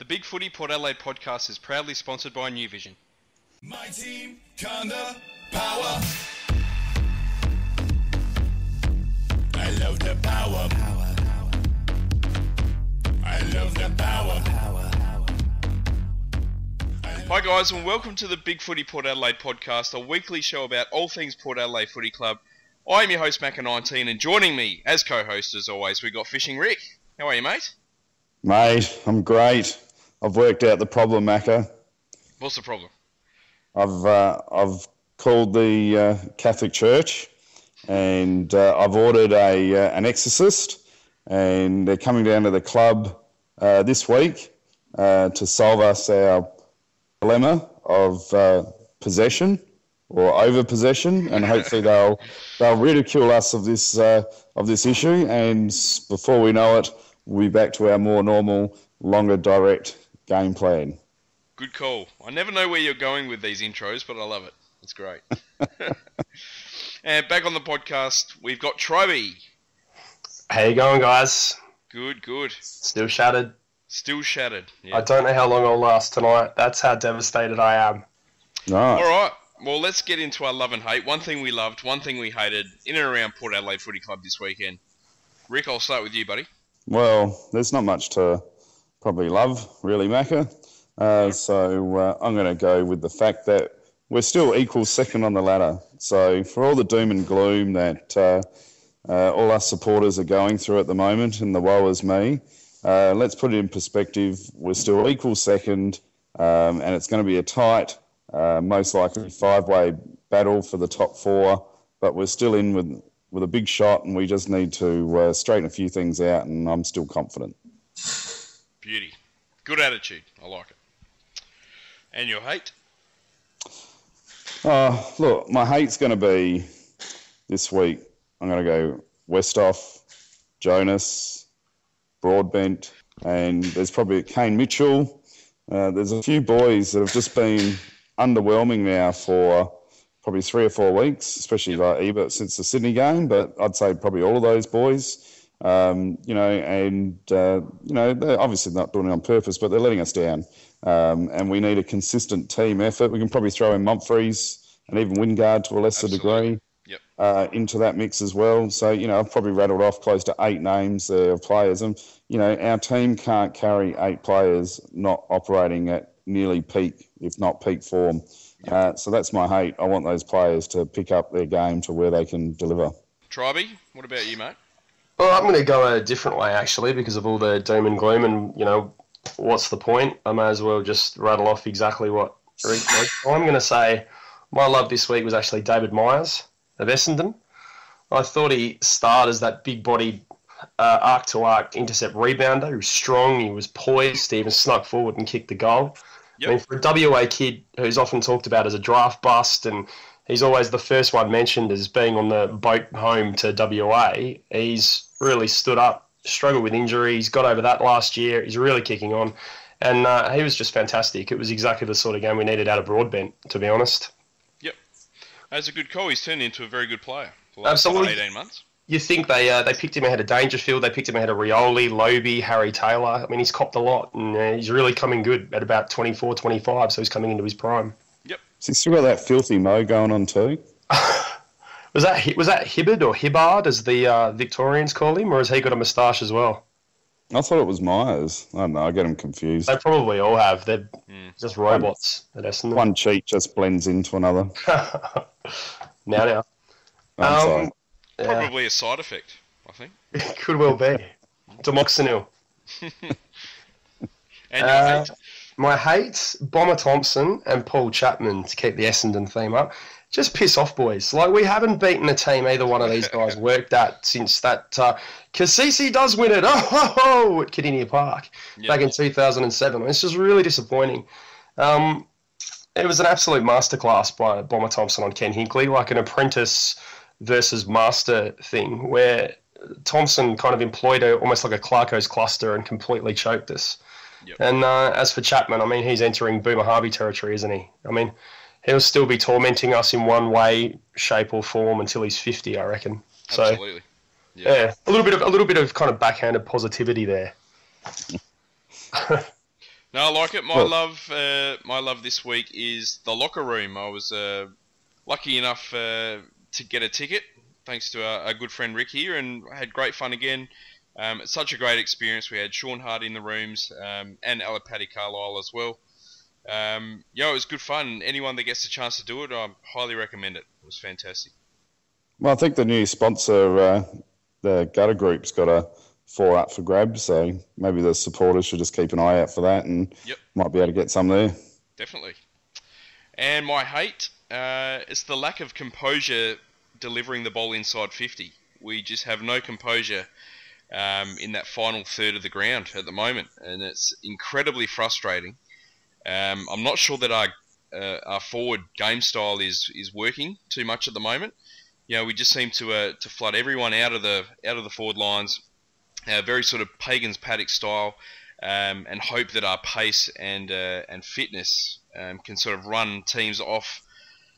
Big Footy Port Adelaide podcast is proudly sponsored by New Vision. My team, kinda power. I love the power. I love the power. Hi guys, and welcome to the Big Footy Port Adelaide podcast, a weekly show about all things Port Adelaide Footy Club. I'm your host, Macca 19, and joining me as co-host as always, we've got Fishing Rick. How are you, mate? Mate, I'm great. I've worked out the problem, Macca. What's the problem? I've called the Catholic Church, and I've ordered an exorcist, and they're coming down to the club this week to solve us our dilemma of possession or over possession, and hopefully they'll ridicule us of this issue, and before we know it, we'll be back to our more normal, longer, direct game plan. Good call. I never know where you're going with these intros, but I love it. It's great. And back on the podcast, we've got Tribey. How you going, guys? Good, good. Still shattered. Still shattered. Yeah. I don't know how long I'll last tonight. That's how devastated I am. Nice. All right. Well, let's get into our love and hate. One thing we loved, one thing we hated in and around Port Adelaide Footy Club this weekend. Rick, I'll start with you, buddy. Well, there's not much to probably love, really, Macca. So I'm going to go with the fact that we're still equal second on the ladder. So for all the doom and gloom that all us supporters are going through at the moment, and the woe is me, let's put it in perspective. We're still equal second, and it's going to be a tight, most likely five-way battle for the top four, but we're still in with a big shot, and we just need to straighten a few things out, and I'm still confident. Beauty. Good attitude. I like it. And your hate? Look, my hate's going to be this week. I'm going to go Westhoff, Jonas, Broadbent, and there's probably Kane Mitchell. There's a few boys that have just been underwhelming now for probably 3 or 4 weeks, especially like Ebert since the Sydney game, but I'd say probably all of those boys. They're obviously not doing it on purpose, but they're letting us down. And we need a consistent team effort. We can probably throw in Monfries and even Wingard to a lesser degree into that mix as well. So, I've probably rattled off close to 8 names of players. And, our team can't carry 8 players not operating at nearly peak, if not peak form. So that's my hate. I want those players to pick up their game to where they can deliver. Tribey, what about you, mate? Well, I'm going to go a different way, actually, because of all the doom and gloom and, what's the point? I may as well just rattle off exactly what Rick said. I'm going to say my love this week was actually David Myers of Essendon. I thought he starred as that big-bodied arc-to-arc intercept rebounder. He was strong, he was poised, he even snuck forward and kicked the goal. Yep. I mean, for a WA kid who's often talked about as a draft bust, and he's always the first one mentioned as being on the boat home to WA, he's really stood up, struggled with injuries, got over that last year. He's really kicking on. And he was just fantastic. It was exactly the sort of game we needed out of Broadbent, to be honest. Yep. That's a good call. He's turned into a very good player for the last 18 months. You think they picked him ahead of Dangerfield, they picked him ahead of Rioli, Lobie, Harry Taylor. I mean, he's copped a lot, and he's really coming good at about 24, 25, so he's coming into his prime. Yep. So he's still got that filthy mo going on too? Was that Hibbard or Hibbard, as the Victorians call him, or has he got a moustache as well? I thought it was Myers. I don't know, I get them confused. They probably all have. They're just robots at Essendon. One cheek just blends into another. Now. I'm sorry. Probably a side effect, I think. It could well be. Demoxenil. And your hate? My hate, Bomber Thompson and Paul Chapman, to keep the Essendon theme up. Just piss off, boys. Like, we haven't beaten a team either one of these guys worked at since that Cassisi does win it at Kardinia Park back in 2007. It's just really disappointing. It was an absolute masterclass by Bomber Thompson on Ken Hinkley, like an apprentice versus master thing, where Thompson kind of employed almost like a Clarko's cluster and completely choked us. Yep. And as for Chapman, I mean, he's entering Boomer Harvey territory, isn't he? I mean, he'll still be tormenting us in one way, shape, or form until he's 50, I reckon. Absolutely. So, a little bit of kind of backhanded positivity there. No, I like it. Well- My love this week is the locker room. I was lucky enough to get a ticket, thanks to our good friend Rick here, and had great fun again. It's such a great experience. We had Sean Hart in the rooms and Alipati Carlisle as well. It was good fun. Anyone that gets the chance to do it, I highly recommend it. It was fantastic. Well, I think the new sponsor, the Gutter Group's got a 4 up for grabs, so maybe the supporters should just keep an eye out for that and might be able to get some there. Definitely. And my hate, it's the lack of composure delivering the ball inside 50. We just have no composure in that final third of the ground at the moment, and it's incredibly frustrating. I'm not sure that our forward game style is working too much at the moment. We just seem to flood everyone out of the forward lines, very sort of Pagan's paddock style, and hope that our pace and fitness can sort of run teams off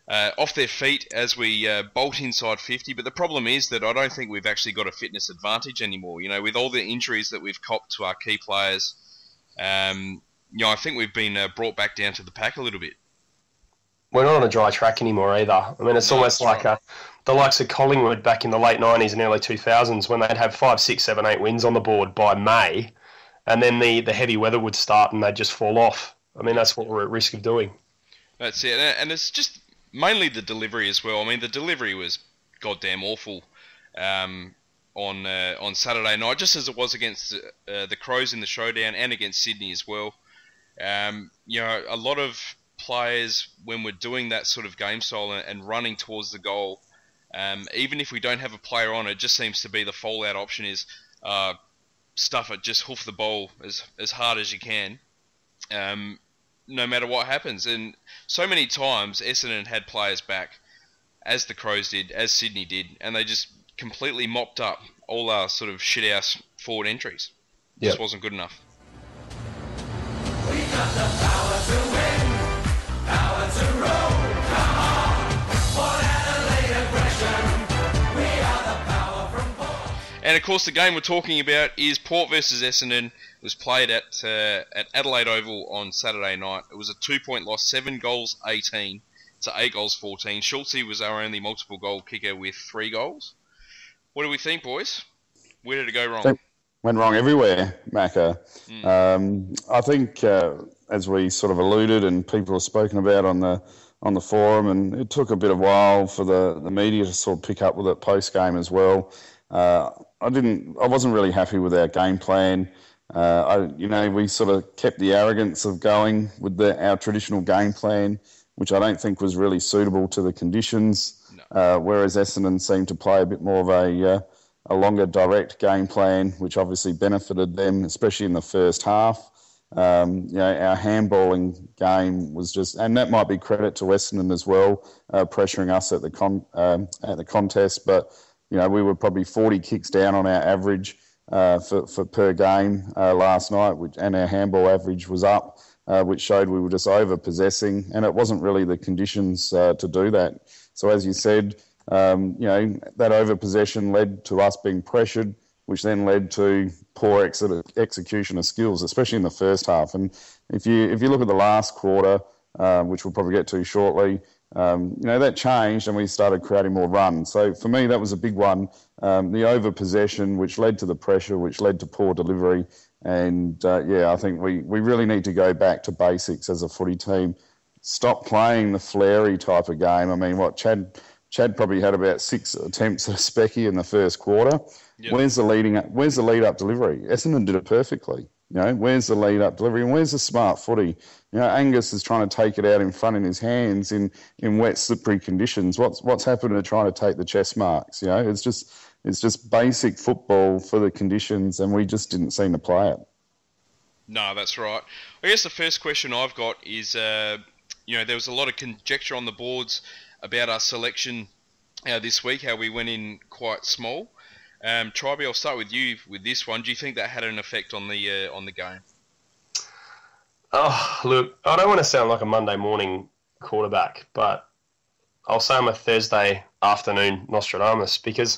their feet as we bolt inside 50. But the problem is that I don't think we've actually got a fitness advantage anymore. With all the injuries that we've copped to our key players, I think we've been brought back down to the pack a little bit. We're not on a dry track anymore either. I mean, it's almost like the likes of Collingwood back in the late 90s and early 2000s when they'd have 5, 6, 7, 8 wins on the board by May, and then the heavy weather would start and they'd just fall off. I mean, that's what we're at risk of doing. That's it. And it's just mainly the delivery as well. I mean, the delivery was goddamn awful on Saturday night, just as it was against the Crows in the showdown and against Sydney as well. A lot of players, when we're doing that sort of game style and running towards the goal, even if we don't have a player on, it just seems to be the fallout option is stuff it, just hoof the ball as hard as you can, no matter what happens. And so many times Essendon had players back, as the Crows did, as Sydney did, and they just completely mopped up all our sort of shit-house forward entries. Just wasn't good enough. We got the power to win, power to roll, come on. For Adelaide aggression, we are the power from Port. And of course the game we're talking about is Port versus Essendon. It was played at Adelaide Oval on Saturday night. It was a 2-point loss, 7 goals 18 to 8 goals 14. Schultze was our only multiple goal kicker with 3 goals. What do we think, boys? Where did it go wrong? Went wrong everywhere, Macca. I think, as we sort of alluded and people have spoken about on the forum, and it took a bit of while for the media to sort of pick up with it post game as well. I wasn't really happy with our game plan. We sort of kept the arrogance of going with our traditional game plan, which I don't think was really suitable to the conditions. No. Whereas Essendon seemed to play a bit more of a longer direct game plan, which obviously benefited them, especially in the first half. Our handballing game was just, and that might be credit to Essendon as well, pressuring us at the contest. But we were probably 40 kicks down on our average for per game last night, and our handball average was up, which showed we were just over possessing, and it wasn't really the conditions to do that. So as you said, that over possession led to us being pressured, which then led to poor execution of skills, especially in the first half. And if you look at the last quarter, which we'll probably get to shortly, that changed and we started creating more runs. So for me, that was a big one. The over possession, which led to the pressure, which led to poor delivery. And I think we really need to go back to basics as a footy team. Stop playing the flary type of game. I mean, Chad probably had about 6 attempts at a specky in the first quarter. Yep. Where's the lead up delivery? Essendon did it perfectly. Where's the lead up delivery and where's the smart footy? Angus is trying to take it out in front in his hands in wet, slippery conditions. What's happened to trying to take the chest marks? It's just basic football for the conditions, and we just didn't seem to play it. No, that's right. I guess the first question I've got is, there was a lot of conjecture on the boards about our selection this week, how we went in quite small. Tribey, I'll start with you with this one. Do you think that had an effect on the game? Oh, look, I don't want to sound like a Monday morning quarterback, but I'll say I'm a Thursday afternoon Nostradamus, because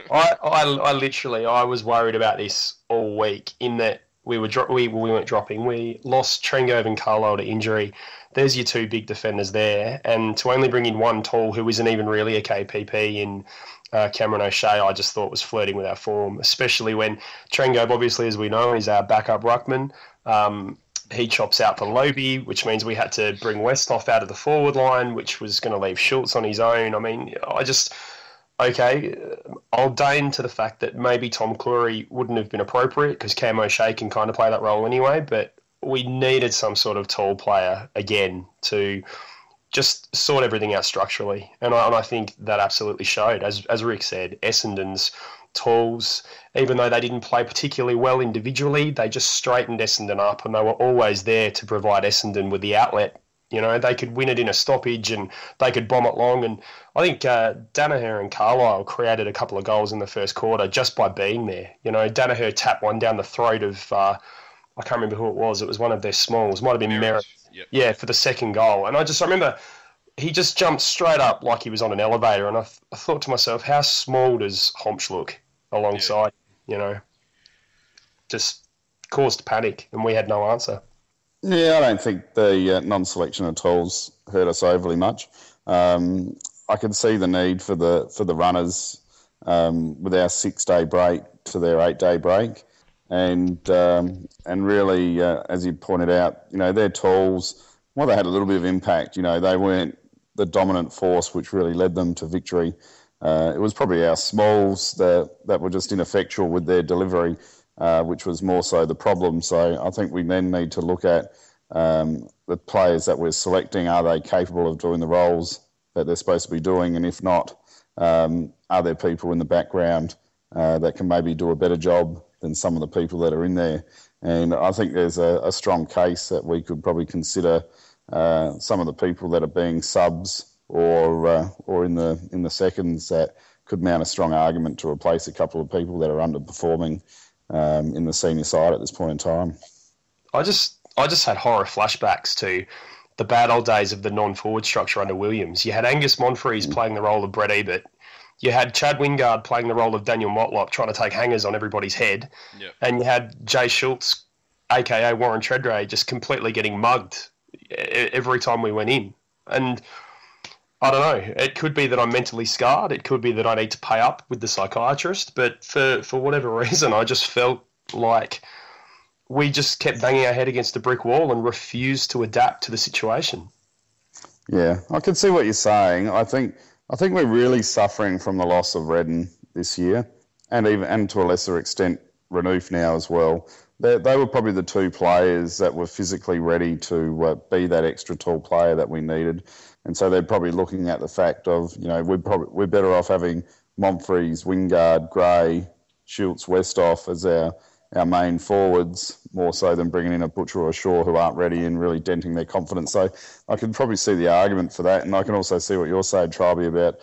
I was worried about this all week, in that we weren't dropping. We lost Trengove and Carlisle to injury. There's your two big defenders there, and to only bring in one tall who isn't even really a KPP in Cameron O'Shea, I just thought was flirting with our form, especially when Trengove, obviously, as we know, is our backup ruckman. He chops out for Lobie, which means we had to bring Westhoff out of the forward line, which was going to leave Schultz on his own. I mean, okay, I'll deign to the fact that maybe Tom Cleary wouldn't have been appropriate because Cam O'Shea can kind of play that role anyway, but we needed some sort of tall player again to just sort everything out structurally. And I think that absolutely showed. As Rick said, Essendon's talls, even though they didn't play particularly well individually, they just straightened Essendon up, and they were always there to provide Essendon with the outlet. You know, they could win it in a stoppage and they could bomb it long. And I think Danaher and Carlisle created a couple of goals in the first quarter just by being there. You know, Danaher tapped one down the throat of, I can't remember who it was. It was one of their smalls. Might have been Merritt. Yep. Yeah, for the second goal. And I remember he just jumped straight up like he was on an elevator. And I thought to myself, how small does Homsch look alongside, you know? Just caused panic, and we had no answer. Yeah, I don't think the non-selection of tools hurt us overly much. I could see the need for the runners with our 6-day break to their 8-day break, and really, as you pointed out, you know, their tools, well, they had a little bit of impact. You know, they weren't the dominant force which really led them to victory. It was probably our smalls that were just ineffectual with their delivery, which was more so the problem. So I think we then need to look at the players that we're selecting. Are they capable of doing the roles that they're supposed to be doing? And if not, are there people in the background that can maybe do a better job than some of the people that are in there? And I think there's a strong case that we could probably consider some of the people that are being subs or in the seconds that could mount a strong argument to replace a couple of people that are underperforming in the senior side at this point in time. I just had horror flashbacks to the bad old days of the non-forward structure under Williams. You had Angus Monfries playing the role of Brett Ebert. You had Chad Wingard playing the role of Daniel Motlop, trying to take hangers on everybody's head. Yep. And you had Jay Schultz, a.k.a. Warren Treadray, just completely getting mugged every time we went in. And I don't know. It could be that I'm mentally scarred. It could be that I need to pay up with the psychiatrist. But for whatever reason, I just felt like we just kept banging our head against a brick wall and refused to adapt to the situation. Yeah, I can see what you're saying. I think we're really suffering from the loss of Redden this year, and to a lesser extent Renouf now as well. They were probably the two players that were physically ready to be that extra tall player that we needed. And so they're probably looking at the fact of, you know, we're better off having Monfries, Wingard, Gray, Schultz, Westhoff as our main forwards, more so than bringing in a Butcher or a Shaw who aren't ready and really denting their confidence. So I can probably see the argument for that, and I can also see what you're saying, Tribey, about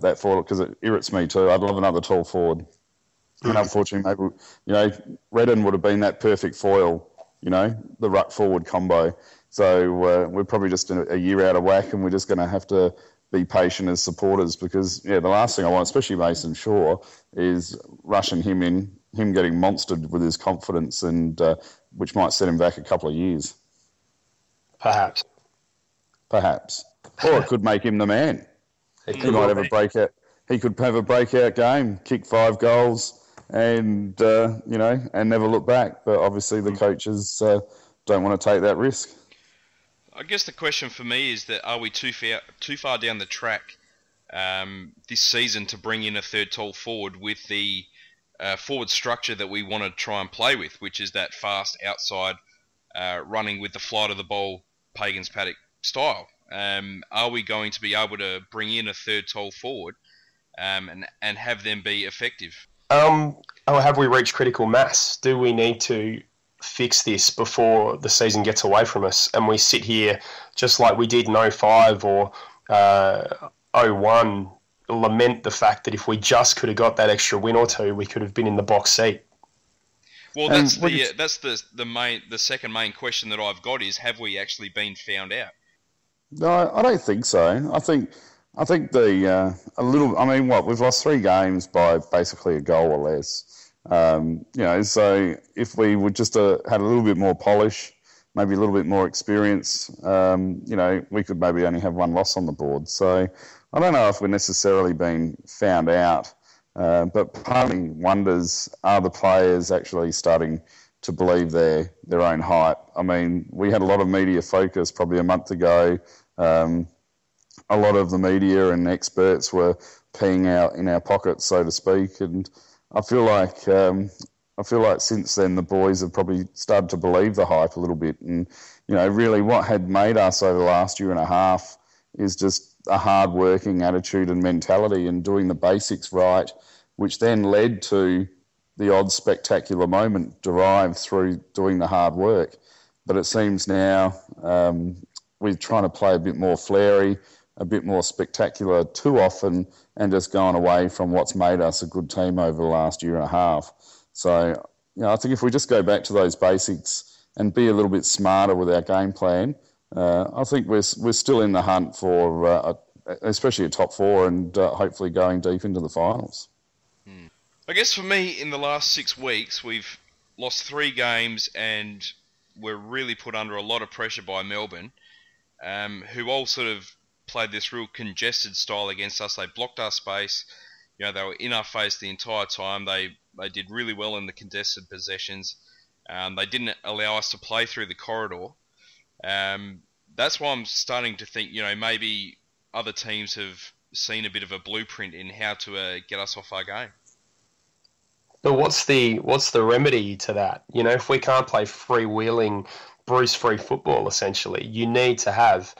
that forward, because it irritates me too. I'd love another tall forward. And unfortunately, maybe, you know, Redden would have been that perfect foil, you know, the ruck forward combo. So we're probably just a year out of whack, and we're just going to have to be patient as supporters because, yeah, the last thing I want, especially Mason Shaw, is rushing him in, him getting monstered with his confidence, and which might set him back a couple of years. Perhaps. Or it could make him the man. He might have a breakout. He could have a breakout game, kick 5 goals, and you know, and never look back. But obviously, the coaches don't want to take that risk. I guess the question for me is that are we too far down the track this season to bring in a third tall forward with the forward structure that we want to try and play with, which is that fast outside running with the flight of the ball Pagans Paddock style? Are we going to be able to bring in a third tall forward and have them be effective? Have we reached critical mass? Do we need to fix this before the season gets away from us and we sit here just like we did in 05 or 01, lament the fact that if we just could have got that extra win or two, we could have been in the box seat? Well, that's the second main question that I've got is, have we actually been found out? No, I don't think so. I think we've lost 3 games by basically a goal or less. So if we would just had a little bit more polish, maybe a little bit more experience, we could maybe only have one loss on the board. So I don't know if we're necessarily being found out, but part of me wonders, are the players actually starting to believe their own hype? I mean, we had a lot of media focus probably a month ago. A lot of the media and experts were peeing out in our pockets, so to speak, and I feel like since then the boys have probably started to believe the hype a little bit, and really what had made us over the last year and a half is just a hard-working attitude and mentality and doing the basics right, which then led to the odd spectacular moment derived through doing the hard work. But it seems now we're trying to play a bit more flary, a bit more spectacular too often, and just going away from what's made us a good team over the last year and a half. So, I think if we just go back to those basics and be a little bit smarter with our game plan, I think we're still in the hunt for especially a top four and hopefully going deep into the finals. I guess for me, in the last 6 weeks, we've lost 3 games and we're really put under a lot of pressure by Melbourne, who all sort of played this real congested style against us. They blocked our space. They were in our face the entire time. They did really well in the contested possessions. They didn't allow us to play through the corridor. That's why I'm starting to think, maybe other teams have seen a bit of a blueprint in how to get us off our game. But what's the remedy to that? If we can't play freewheeling, Bruce-free football, essentially, you need to have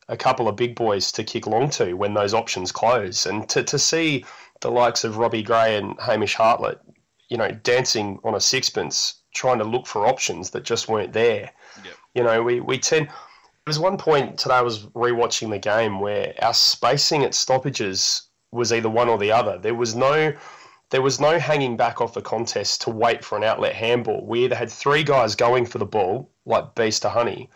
a couple of big boys to kick long to when those options close. And to see the likes of Robbie Gray and Hamish Hartlett, dancing on a sixpence, trying to look for options that just weren't there. Yep. We tend... There was one point today I was rewatching the game where our spacing at stoppages was either one or the other. There was no hanging back off the contest to wait for an outlet handball. We either had 3 guys going for the ball, like bees to honey,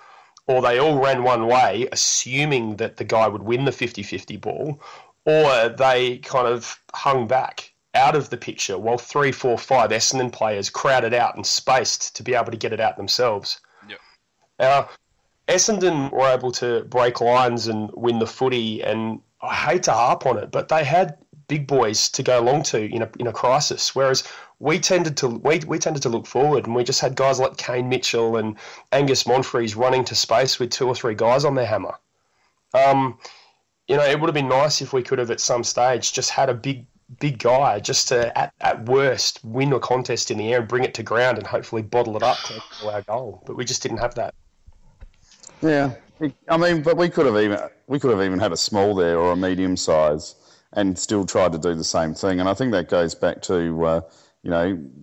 or they all ran one way, assuming that the guy would win the 50-50 ball, or they kind of hung back out of the picture while 3, 4, 5 Essendon players crowded out and spaced to be able to get it out themselves. Yep. Now, Essendon were able to break lines and win the footy, and I hate to harp on it, but they had big boys to go along to in a crisis, whereas we tended to look forward, and we just had guys like Kane Mitchell and Angus Monfries running to space with 2 or 3 guys on their hammer. It would have been nice if we could have at some stage just had a big guy just to at worst win a contest in the air and bring it to ground and hopefully bottle it up to our goal, but we just didn't have that. Yeah, I mean, but we could have even had a small there or a medium size and still tried to do the same thing. And I think that goes back to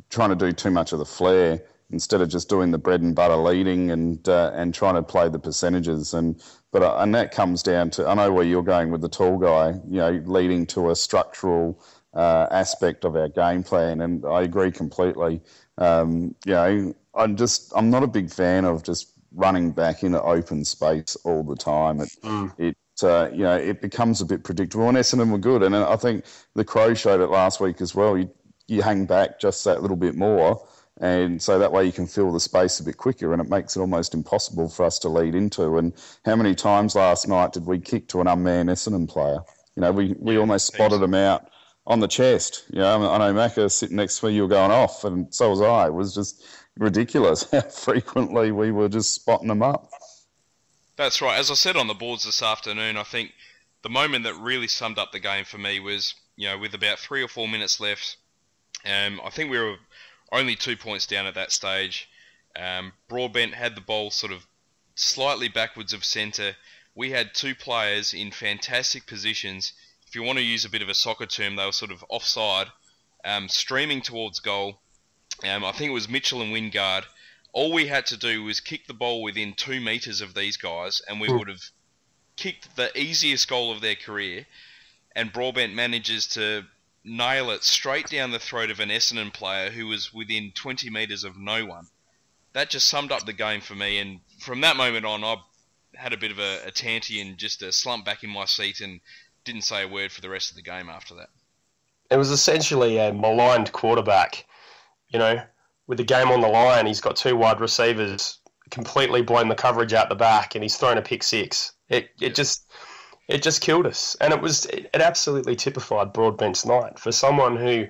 trying to do too much of the flair instead of just doing the bread and butter leading and trying to play the percentages. And that comes down to, I know where you're going with the tall guy, leading to a structural aspect of our game plan, and I agree completely. I'm not a big fan of just running back into open space all the time. It becomes a bit predictable, and Essendon were good, and I think the Crows showed it last week as well. You hang back just that little bit more, and so that way you can fill the space a bit quicker, and it makes it almost impossible for us to lead into. And how many times last night did we kick to an unmanned Essendon player? We almost spotted him out on the chest. I know Macca sitting next to me, you were going off, and so was I. It was just ridiculous how frequently we were just spotting them up. That's right. As I said on the boards this afternoon, I think the moment that really summed up the game for me was, with about 3 or 4 minutes left, I think we were only 2 points down at that stage. Broadbent had the ball sort of slightly backwards of centre. We had 2 players in fantastic positions. If you want to use a bit of a soccer term, they were sort of offside, streaming towards goal. I think it was Mitchell and Wingard. All we had to do was kick the ball within 2 metres of these guys, and we would have kicked the easiest goal of their career. And Broadbent manages to nail it straight down the throat of an Essendon player who was within 20 metres of no one. That just summed up the game for me, and from that moment on, I had a bit of a tanty and just a slump back in my seat and didn't say a word for the rest of the game after that. It was essentially a maligned quarterback you know, with the game on the line, he's got two wide receivers completely blown the coverage out the back, and he's thrown a pick six. It just killed us, and it absolutely typified Broadbent's night for someone who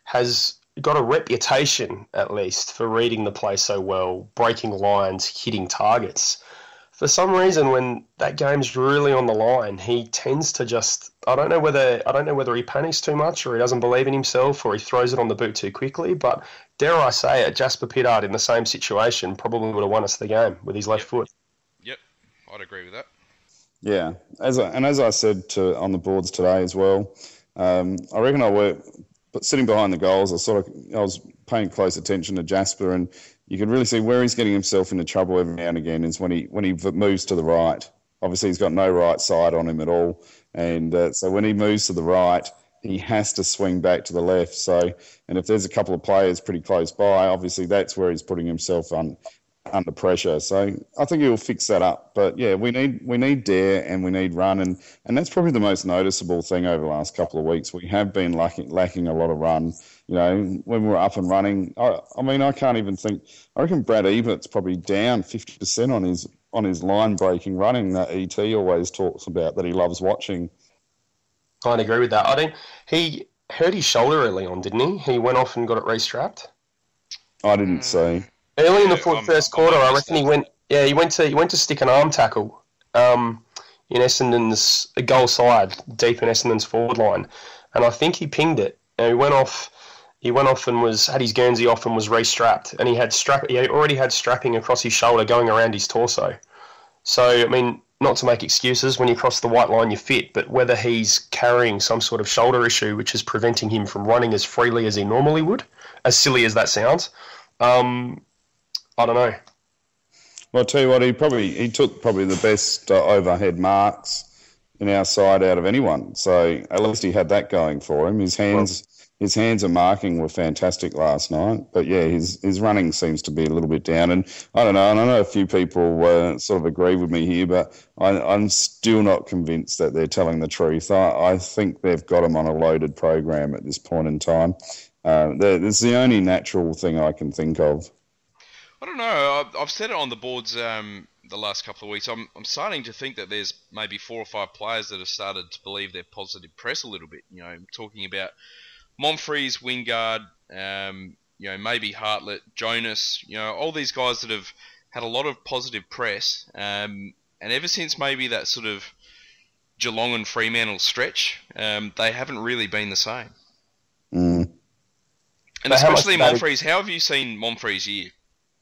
has got a reputation, at least, for reading the play so well, breaking lines, hitting targets. For some reason, when that game's really on the line, he tends to just I don't know whether he panics too much or he doesn't believe in himself or he throws it on the boot too quickly. But dare I say it, Jasper Pittard in the same situation probably would have won us the game with his left foot. Yep, I'd agree with that. Yeah, as I said on the boards today as well, I reckon but sitting behind the goals, I was paying close attention to Jasper, and you can really see where he's getting himself into trouble every now and again is when he moves to the right. Obviously, he's got no right side on him at all, and so when he moves to the right, he has to swing back to the left. So, and if there's a couple of players pretty close by, obviously that's where he's putting himself under pressure. So I think he'll fix that up. But yeah, we need dare and we need run, and that's probably the most noticeable thing over the last couple of weeks. We have been lacking a lot of run. You know, when we're up and running, I mean, I can't even think. I reckon Brad Ebert's probably down 50% on his line breaking running that ET always talks about that he loves watching. I'd agree with that. I think he hurt his shoulder early on, didn't he? He went off and got it restrapped. I didn't see. Early in the first quarter, I reckon he went to stick an arm tackle in Essendon's goal side, deep in Essendon's forward line, and I think he pinged it. And he went off and had his Guernsey off and was restrapped, and he already had strapping across his shoulder going around his torso. So I mean, not to make excuses, when you cross the white line, you're fit, but whether he's carrying some sort of shoulder issue which is preventing him from running as freely as he normally would, as silly as that sounds, I don't know. Well, I'll tell you what, he took probably the best overhead marks in our side out of anyone. So at least he had that going for him. His hands and marking were fantastic last night. But yeah, his running seems to be a little bit down. And I don't know. And I know a few people sort of agree with me here, but I'm still not convinced that they're telling the truth. I think they've got him on a loaded program at this point in time. It's the only natural thing I can think of. I don't know. I've said it on the boards the last couple of weeks. I'm starting to think that there's maybe 4 or 5 players that have started to believe their positive press a little bit. You know, talking about Monfries, Wingard, maybe Hartlett, Jonas. You know, all these guys that have had a lot of positive press. And ever since maybe that sort of Geelong and Fremantle stretch, they haven't really been the same. Mm. And especially Monfries. How have you seen Monfries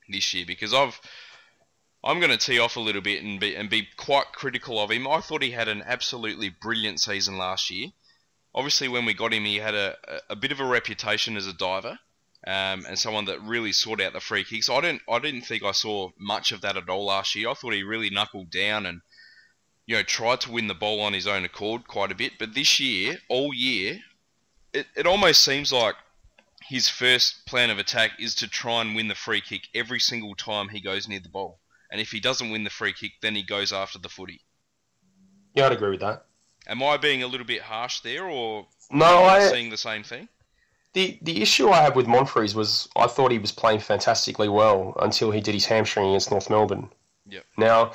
this year? Because I'm going to tee off a little bit and be quite critical of him. I thought he had an absolutely brilliant season last year. Obviously, when we got him, he had a bit of a reputation as a diver, and someone that really sought out the free kicks. I didn't think I saw much of that at all last year. I thought he really knuckled down and tried to win the ball on his own accord quite a bit. But this year, all year, it almost seems like his first plan of attack is to try and win the free kick every single time he goes near the ball. And if he doesn't win the free kick, then he goes after the footy. Yeah, I'd agree with that. Am I being a little bit harsh there, or no? Are you seeing the same thing? The issue I had with Monfries was I thought he was playing fantastically well until he did his hamstring against North Melbourne. Yep. Now,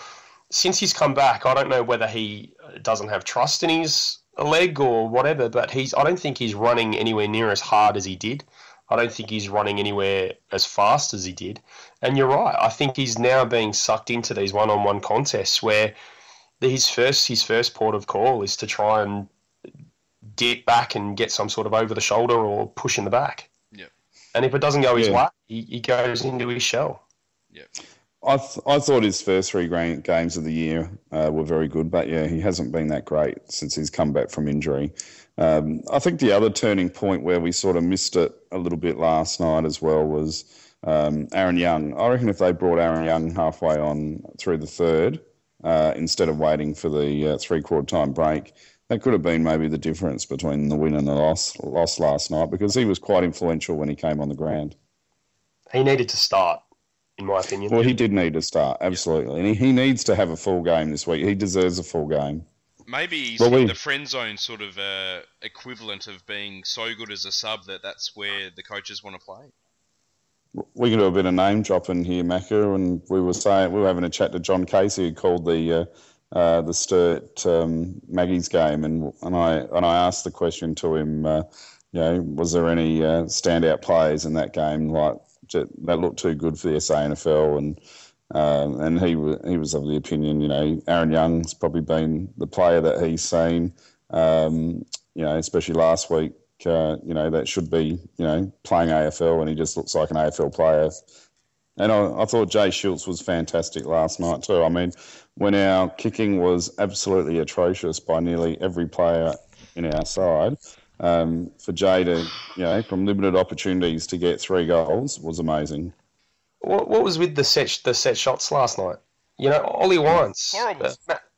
since he's come back, I don't know whether he doesn't have trust in his leg or whatever, but I don't think he's running anywhere near as hard as he did. I don't think he's running anywhere as fast as he did. And you're right. I think he's now being sucked into these one-on-one contests where his first port of call is to try and dip back and get some sort of over the shoulder or push in the back. Yeah. And if it doesn't go his way, he goes into his shell. Yeah. I thought his first 3 games of the year were very good, but yeah, he hasn't been that great since he's come back from injury. I think the other turning point where we sort of missed it a little bit last night as well was Aaron Young. I reckon if they brought Aaron Young halfway on through the third instead of waiting for the 3/4 time break, that could have been maybe the difference between the win and the loss last night, because he was quite influential when he came on the ground. He needed to start, in my opinion. Well, he did need to start, absolutely. And he needs to have a full game this week. He deserves a full game. Maybe he's in the friend zone sort of equivalent of being so good as a sub that's where the coaches want to play. we can do a bit of name dropping here, Macca, and we were having a chat to John Casey, who called the Sturt Maggie's game, and I asked the question to him, was there any standout players in that game like that looked too good for the SANFL, and he was of the opinion, Aaron Young's probably been the player that he's seen, especially last week. That should be, playing AFL, and he just looks like an AFL player. And I thought Jay Schultz was fantastic last night too. I mean, when our kicking was absolutely atrocious by nearly every player in our side, for Jay to, from limited opportunities to get 3 goals was amazing. What was with the set shots last night? Ollie Wines,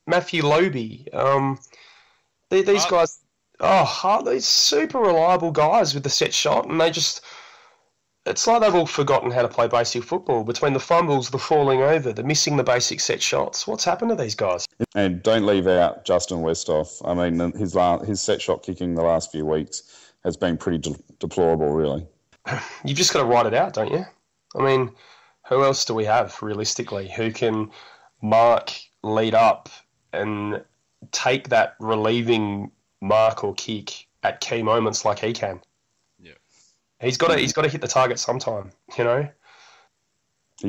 Matthew Lobe, these guys. These super reliable guys with the set shot, and it's like they've all forgotten how to play basic football. Between the fumbles, the falling over, the missing the basic set shots, what's happened to these guys? And don't leave out Justin Westhoff. I mean, his set shot kicking the last few weeks has been pretty deplorable, really. You've just got to write it out, don't you? I mean, who else do we have, realistically, who can mark, lead up, and take that relieving mark or kick at key moments like he can? Yeah, he's got to hit the target sometime. He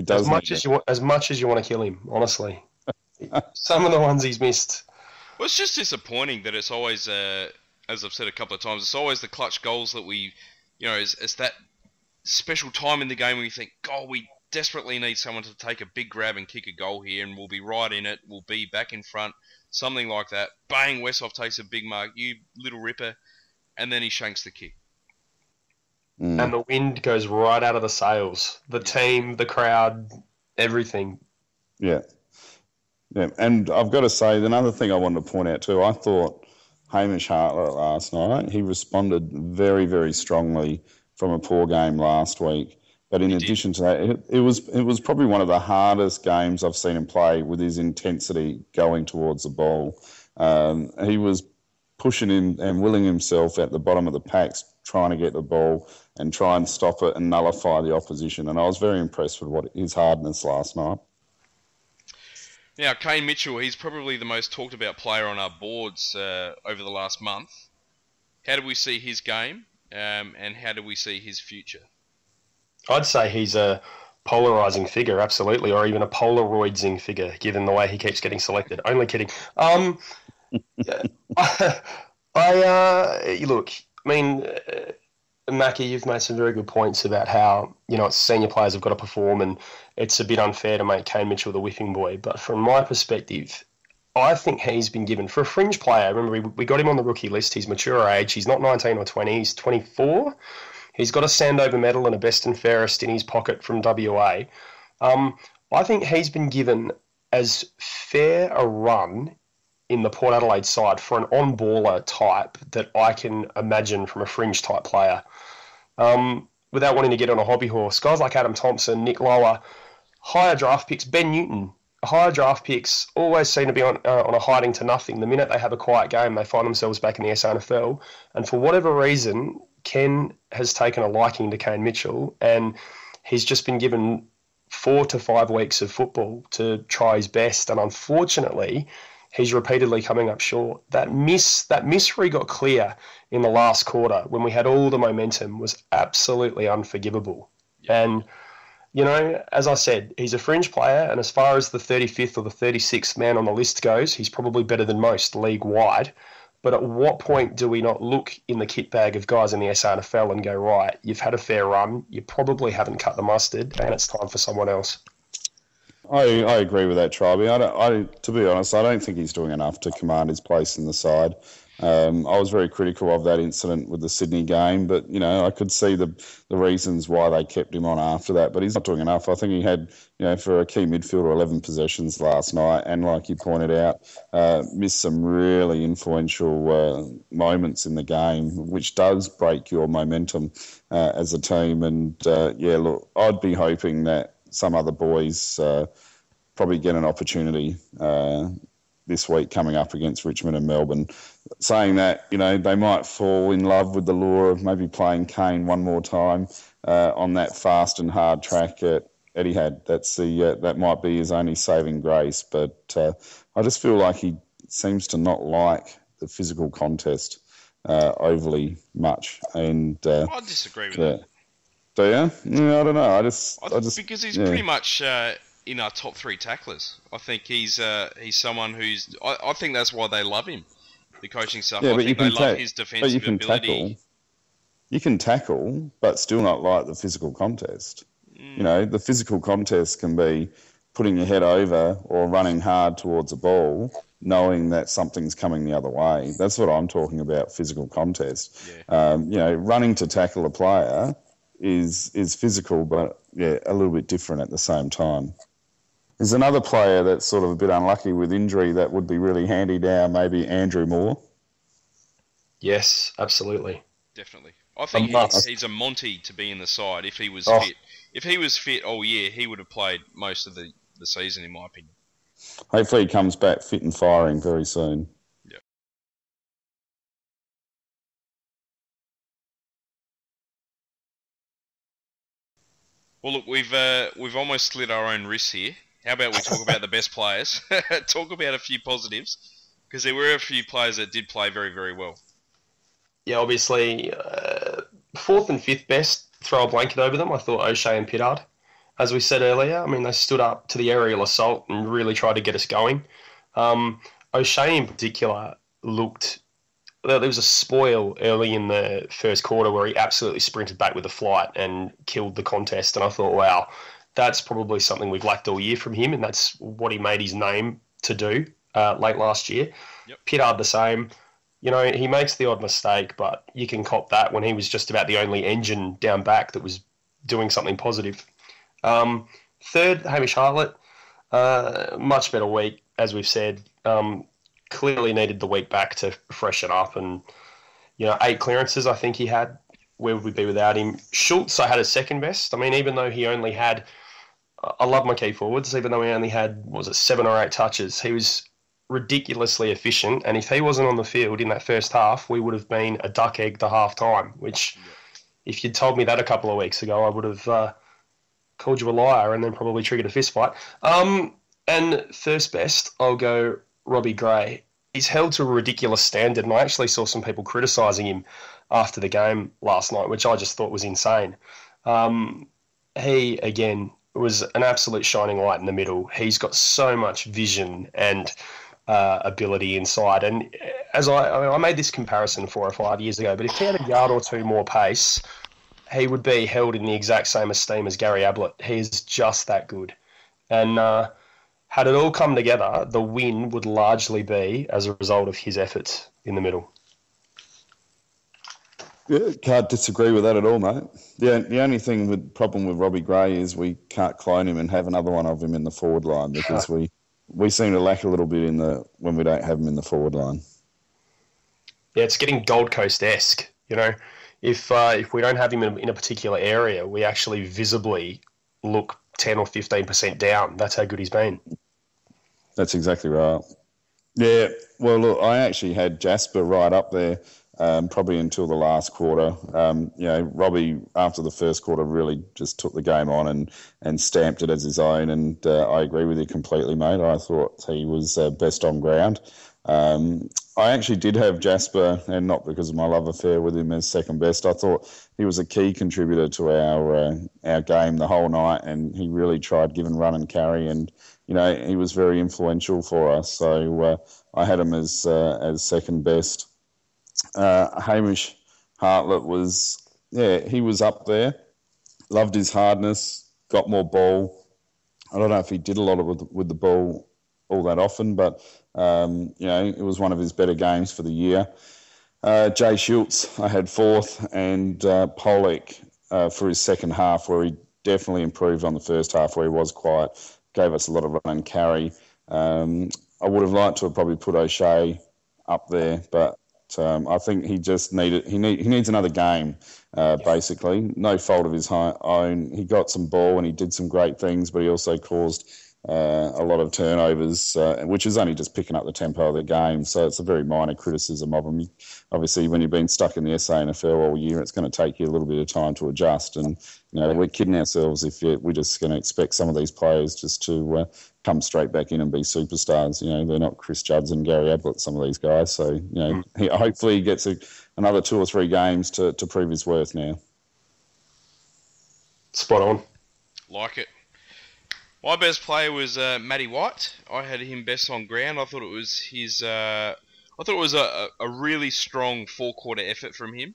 does. As much as you want to kill him, honestly. Some of the ones he's missed. Well, it's just disappointing that it's always, as I've said a couple of times, it's always the clutch goals that we, it's that special time in the game when you think, God, we desperately need someone to take a big grab and kick a goal here, and we'll be right in it. We'll be back in front. Something like that. Bang, Westhoff takes a big mark, you little ripper, and then he shanks the kick. And the wind goes right out of the sails. The team, the crowd, everything. Yeah. And I've got to say, another thing I wanted to point out too, I thought Hamish Hartlett last night, he responded very, very strongly from a poor game last week. But in addition to that, it was probably one of the hardest games I've seen him play with his intensity going towards the ball. He was pushing in and willing himself at the bottom of the packs, trying to get the ball and try and stop it and nullify the opposition. And I was very impressed with his hardness last night. Now, Kane Mitchell, he's probably the most talked about player on our boards over the last month. How do we see his game, and how do we see his future? I'd say he's a polarising figure, absolutely, or even a Polaroidsing figure, given the way he keeps getting selected. Only kidding. Look, I mean, Macca, you've made some very good points about how, senior players have got to perform, and it's a bit unfair to make Kane Mitchell the whipping boy. But from my perspective, I think he's been given, for a fringe player, remember we got him on the rookie list, he's mature age, he's not 19 or 20, he's 24. He's got a Sandover medal and a best and fairest in his pocket from WA. I think he's been given as fair a run in the Port Adelaide side for an on-baller type that I can imagine from a fringe type player. Without wanting to get on a hobby horse, guys like Adam Thompson, Nick Lower, higher draft picks, Ben Newton, higher draft picks always seem to be on a hiding to nothing. The minute they have a quiet game, they find themselves back in the SANFL. And for whatever reason, Ken has taken a liking to Kane Mitchell, and he's just been given 4 to 5 weeks of football to try his best. And unfortunately, he's repeatedly coming up short. That miss where he got clear in the last quarter when we had all the momentum was absolutely unforgivable. And, as I said, he's a fringe player, and as far as the 35th or the 36th man on the list goes, he's probably better than most league-wide. But at what point do we not look in the kit bag of guys in the SANFL and go, right, you've had a fair run, you probably haven't cut the mustard, and it's time for someone else? I agree with that, Tribey. To be honest, I don't think he's doing enough to command his place in the side. I was very critical of that incident with the Sydney game, but, I could see the reasons why they kept him on after that, but he's not doing enough. I think he had, for a key midfielder, 11 possessions last night, and like you pointed out, missed some really influential moments in the game, which does break your momentum as a team. And, look, I'd be hoping that some other boys probably get an opportunity this week coming up against Richmond and Melbourne, saying that, they might fall in love with the lure of maybe playing Kane one more time on that fast and hard track at Etihad. That might be his only saving grace. But I just feel like he seems to not like the physical contest overly much. And I disagree with that. Do you? Yeah, I don't know. Because he's pretty much in our top 3 tacklers. I think he's someone who's. I think that's why they love him. The coaching staff. Yeah, I think they love his defensive ability. You can tackle, but still not like the physical contest. The physical contest can be putting your head over or running hard towards a ball, knowing that something's coming the other way. That's what I'm talking about, physical contest. Yeah. Running to tackle a player is physical, but a little bit different at the same time. There's another player that's sort of a bit unlucky with injury that would be really handy now, maybe Andrew Moore. Yes, absolutely. Definitely. I think he's a Monty to be in the side if he was fit. If he was fit all year, he would have played most of the season, in my opinion. Hopefully he comes back fit and firing very soon. Yeah. Well, look, we've almost slit our own wrists here. How about we talk about the best players? Talk about a few positives, because there were a few players that did play very, very well. Yeah, obviously, 4th and 5th best, throw a blanket over them. I thought O'Shea and Pittard. As we said earlier, I mean, they stood up to the aerial assault and really tried to get us going. O'Shea in particular looked... There was a spoil early in the first quarter where he absolutely sprinted back with a flight and killed the contest. And I thought, wow, that's probably something we've lacked all year from him, and that's what he made his name to do late last year. Yep. Pittard the same. He makes the odd mistake, but you can cop that when he was just about the only engine down back that was doing something positive. 3rd, Hamish Hartlett, much better week, as we've said. Clearly needed the week back to freshen up, and 8 clearances I think he had. Where would we be without him? Schultz, I had a second best. I mean, even though he only had, I love my key forwards, even though he only had, 7 or 8 touches, he was ridiculously efficient, and if he wasn't on the field in that first half, we would have been a duck egg to half time, which if you'd told me that a couple of weeks ago, I would have called you a liar and then probably triggered a fist fight. And first best, I'll go Robbie Gray. He's held to a ridiculous standard, and I actually saw some people criticising him after the game last night, which I just thought was insane. He, again, was an absolute shining light in the middle. He's got so much vision and ability inside. And as I made this comparison 4 or 5 years ago, but if he had a yard or 2 more pace, he would be held in the exact same esteem as Gary Ablett. He is just that good. And had it all come together, the win would largely be as a result of his efforts in the middle. Yeah, can't disagree with that at all, mate. The only problem with Robbie Gray is we can't clone him and have another one of him in the forward line, because we seem to lack a little bit when we don't have him in the forward line. Yeah, it's getting Gold Coast-esque. If we don't have him in a particular area, we actually visibly look 10 or 15% down. That's how good he's been. That's exactly right. Yeah, well, look, I actually had Jasper right up there. Probably until the last quarter. Robbie, after the first quarter, really just took the game on and stamped it as his own, and I agree with you completely, mate. I thought he was best on ground. I actually did have Jasper, and not because of my love affair with him, as second best. I thought he was a key contributor to our game the whole night, and he really tried giving run and carry, and he was very influential for us. So I had him as second best. Hamish Hartlett he was up there. Loved his hardness, got more ball. I don't know if he did a lot with the ball all that often, but it was one of his better games for the year. Jay Schultz, I had 4th, and Pollock for his second half, where he definitely improved on the first half, where he was quiet, gave us a lot of run and carry. I would have liked to have probably put O'Shea up there, but I think he just he needs another game, basically. No fault of his own. He got some ball and he did some great things, but he also caused a lot of turnovers, which is only just picking up the tempo of the game. So it's a very minor criticism of them. Obviously, when you've been stuck in the SANFL all year, it's going to take you a little bit of time to adjust. And, we're kidding ourselves if we're just going to expect some of these players just to come straight back in and be superstars. They're not Chris Judds and Gary Ablett, some of these guys. So, hopefully he gets another 2 or 3 games to prove his worth now. Spot on. Like it. My best player was Matty White. I had him best on ground. I thought it was a really strong 4-quarter effort from him.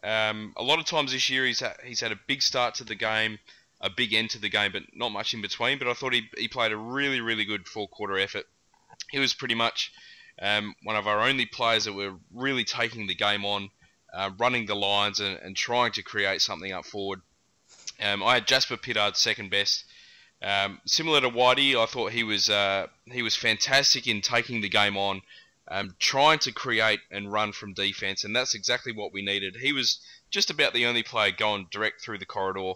A lot of times this year he's had a big start to the game, a big end to the game, but not much in between. But I thought he played a really, really good 4-quarter effort. He was pretty much one of our only players that were really taking the game on, running the lines and trying to create something up forward. I had Jasper Pittard second best. Similar to Whitey, I thought he was fantastic in taking the game on, trying to create and run from defence, and that's exactly what we needed. He was just about the only player going direct through the corridor.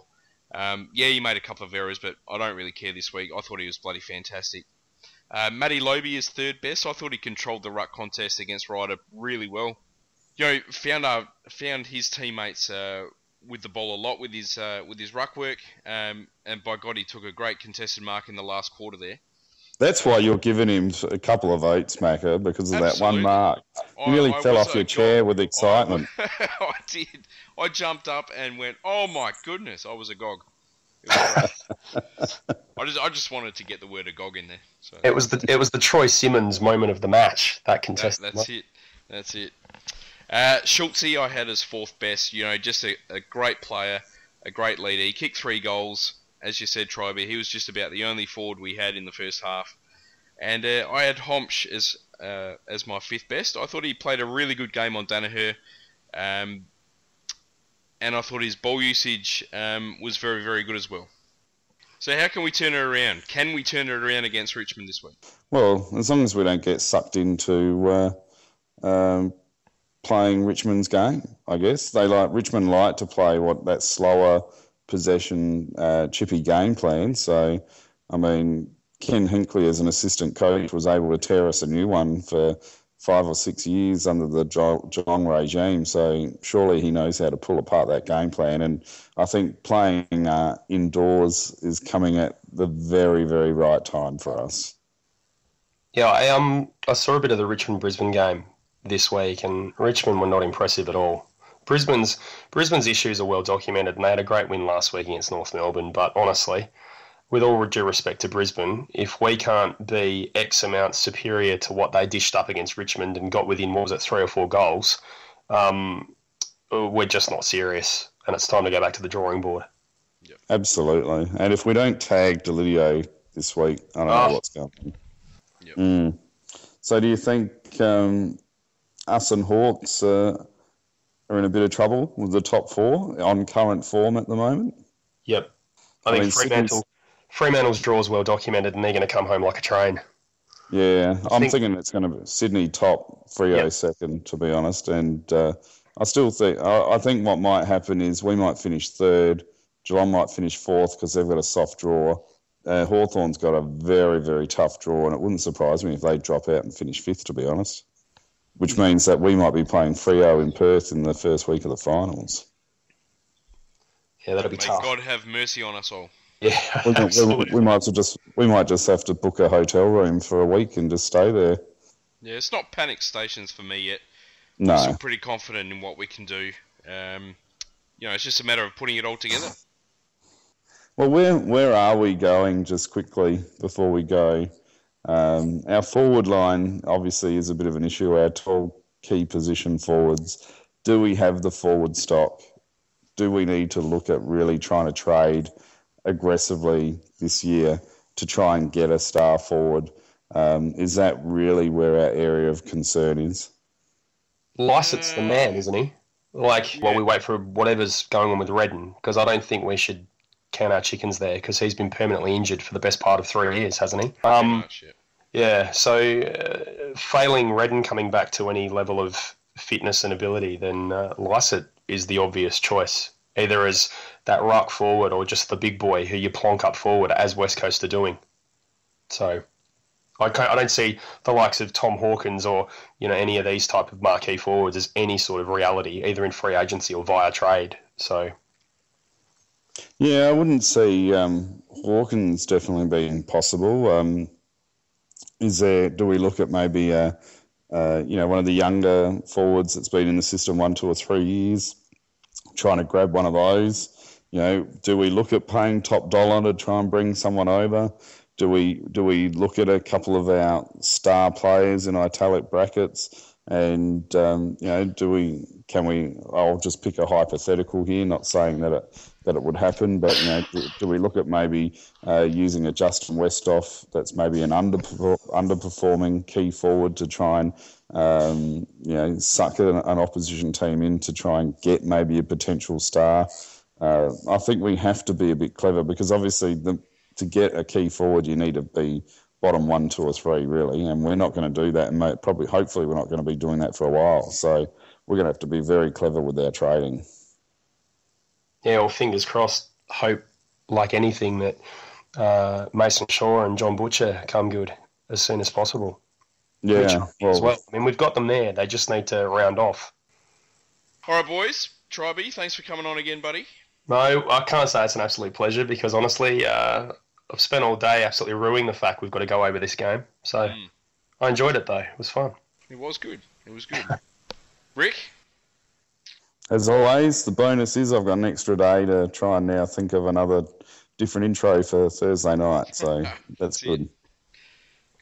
He made a couple of errors, but I don't really care this week. I thought he was bloody fantastic. Matty Lobe is third best. I thought he controlled the ruck contest against Ryder really well. Found his teammates with the ball a lot with his ruck work, and by God, he took a great contested mark in the last quarter there. That's why you're giving him a couple of votes, Macca, because of that one mark. You nearly fell off your chair with excitement. I did. I jumped up and went, "Oh my goodness!" I was agog. It was great. I just wanted to get the word agog in there. So. It was the Troy Simmons moment of the match. That contest. That's it. Schultze I had as fourth best. Just a great player, a great leader. He kicked 3 goals, as you said, Tribey. He was just about the only forward we had in the first half. And I had Homsch as my fifth best. I thought he played a really good game on Danaher, and I thought his ball usage was very, very good as well. So how can we turn it around? Can we turn it around against Richmond this week? Well, as long as we don't get sucked into playing Richmond's game, I guess. Richmond like to play that slower possession, chippy game plan. So, I mean, Ken Hinkley as an assistant coach was able to tear us a new one for 5 or 6 years under the Geelong regime. So surely he knows how to pull apart that game plan. And I think playing indoors is coming at the very, very right time for us. Yeah, I saw a bit of the Richmond-Brisbane game this week, and Richmond were not impressive at all. Brisbane's issues are well documented, and they had a great win last week against North Melbourne. But honestly, with all due respect to Brisbane, if we can't be X amount superior to what they dished up against Richmond and got within, 3 or 4 goals, we're just not serious, and it's time to go back to the drawing board. Yep. Absolutely. And if we don't tag Delidio this week, I don't know what's going on. Yep. So do you think us and Hawks are in a bit of trouble with the top 4 on current form at the moment? Yep. I think Fremantle's draw is well documented, and they're going to come home like a train. Yeah, I'm thinking it's going to be Sydney top, Freo second, to be honest. And I still think what might happen is we might finish third, Geelong might finish fourth because they've got a soft draw. Hawthorn's got a very, very tough draw, and it wouldn't surprise me if they drop out and finish fifth, to be honest. Which means that we might be playing Freo in Perth in the first week of the finals. Yeah, that'll be tough. May God have mercy on us all. Yeah, we might just have to book a hotel room for a week and just stay there. Yeah, it's not panic stations for me yet. No. I'm still pretty confident in what we can do. It's just a matter of putting it all together. Well, where are we going, just quickly, before we go? Our forward line, obviously, is a bit of an issue. Our 12 key position forwards. Do we have the forward stock? Do we need to look at really trying to trade aggressively this year to try and get a star forward? Is that really where our area of concern is? Lycett's the man, isn't he? While we wait for whatever's going on with Redden, because I don't think we should count our chickens there, because he's been permanently injured for the best part of 3 years, hasn't he? Yeah, so failing Redden coming back to any level of fitness and ability, then Lycett is the obvious choice, either as that ruck forward or just the big boy who you plonk up forward, as West Coast are doing. So I don't see the likes of Tom Hawkins or, any of these type of marquee forwards as any sort of reality, either in free agency or via trade. So, yeah, I wouldn't see Hawkins definitely being possible. Do we look at maybe one of the younger forwards that's been in the system 1, 2 or 3 years, trying to grab one of those? Do we look at paying top dollar to try and bring someone over? Do we look at a couple of our star players in italic brackets? And can we? I'll just pick a hypothetical here, not saying that it would happen, but do we look at maybe using a Justin Westhoff that's maybe an underperforming key forward to try and suck an opposition team in to try and get maybe a potential star? I think we have to be a bit clever, because obviously to get a key forward you need to be bottom 1, 2 or 3 really, and we're not going to do that, and hopefully we're not going to be doing that for a while. So we're going to have to be very clever with our trading. Yeah, well, fingers crossed. Hope, like anything, that Mason Shaw and John Butcher come good as soon as possible. Yeah, as well. I mean, we've got them there. They just need to round off. All right, boys. Tribey, thanks for coming on again, buddy. No, I can't say it's an absolute pleasure, because honestly, I've spent all day absolutely ruining the fact we've got to go over this game. So I enjoyed it, though. It was fun. It was good. Rick? As always, the bonus is I've got an extra day to try and now think of another different intro for Thursday night. So that's good.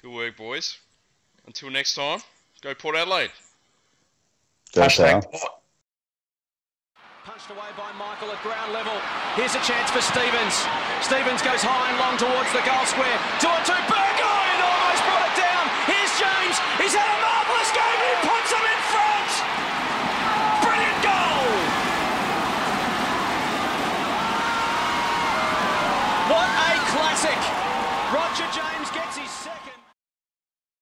Good work, boys. Until next time, go Port Adelaide. Go Power. Punched away by Michael at ground level. Here's a chance for Stevens. Stevens goes high and long towards the goal square. 2 or 2.